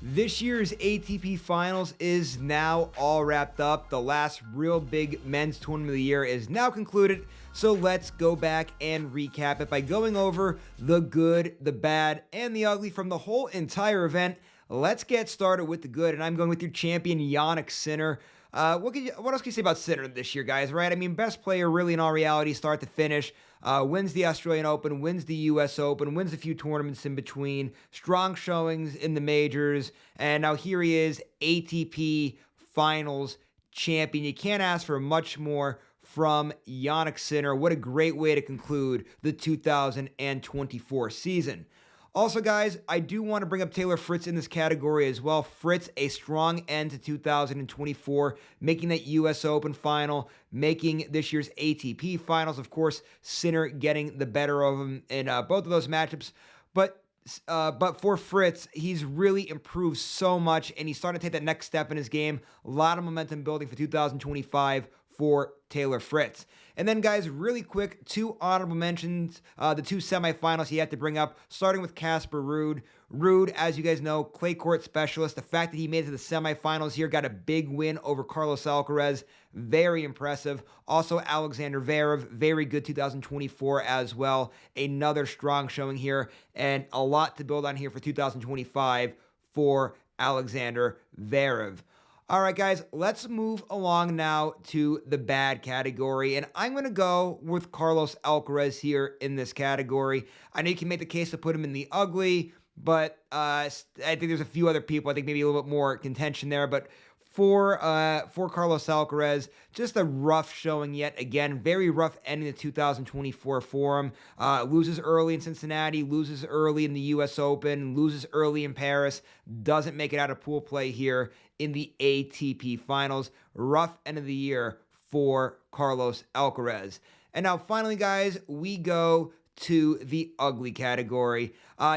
This year's ATP Finals is now all wrapped up. The last real big men's tournament of the year is now concluded. So let's go back and recap it by going over the good, the bad, and the ugly from the whole entire event. Let's get started with the good, and I'm going with your champion, Jannik Sinner. What else can you say about Sinner this year, guys, right? I mean, best player really in all reality, start to finish. Wins the Australian Open, wins the US Open, wins a few tournaments in between, strong showings in the majors, and now here he is, ATP Finals champion. You can't ask for much more from Jannik Sinner. What a great way to conclude the 2024 season. Also, guys, I do want to bring up Taylor Fritz in this category as well. Fritz, a strong end to 2024, making that U.S. Open final, making this year's ATP Finals. Of course, Sinner getting the better of him in both of those matchups. But for Fritz, he's really improved so much, and he's starting to take that next step in his game. A lot of momentum building for 2025 for Taylor Fritz. And then, guys, really quick, two honorable mentions, the two semifinals he had to bring up, starting with Casper Ruud. Ruud, as you guys know, clay court specialist. The fact that he made it to the semifinals here, got a big win over Carlos Alcaraz. Very impressive. Also, Alexander Zverev, very good 2024 as well. Another strong showing here, and a lot to build on here for 2025 for Alexander Zverev. All right, guys, let's move along now to the bad category, and I'm going to go with Carlos Alcaraz here in this category. I know you can make the case to put him in the ugly, but I think there's a few other people. I think maybe a little bit more contention there, but for Carlos Alcaraz, just a rough showing yet again. Very rough ending the 2024 for him. Loses early in Cincinnati, loses early in the U.S. Open, loses early in Paris, doesn't make it out of pool play here in the ATP Finals. Rough end of the year for Carlos Alcaraz. And now finally, guys, we go to the ugly category.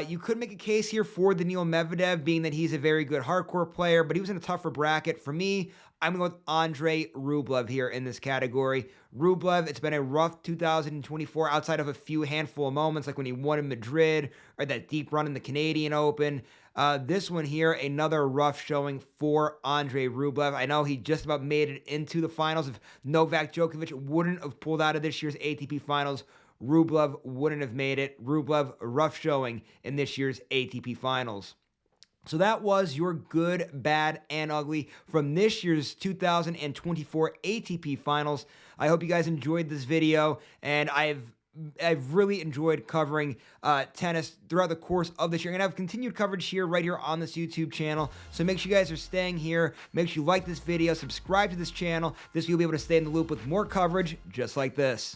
You could make a case here for Daniil Medvedev, being that he's a very good hardcore player, but he was in a tougher bracket. For me, I'm going with Andrey Rublev here in this category. Rublev, it's been a rough 2024 outside of a few handful of moments, like when he won in Madrid or that deep run in the Canadian Open. This one here, another rough showing for Andrey Rublev. I know he just about made it into the finals. If Novak Djokovic wouldn't have pulled out of this year's ATP Finals, Rublev wouldn't have made it. Rublev, rough showing in this year's ATP Finals. So that was your good, bad, and ugly from this year's 2024 ATP Finals. I hope you guys enjoyed this video, and I've really enjoyed covering tennis throughout the course of this year. I'm going to have continued coverage right here on this YouTube channel. So make sure you guys are staying here. Make sure you like this video, subscribe to this channel. This way you'll be able to stay in the loop with more coverage just like this.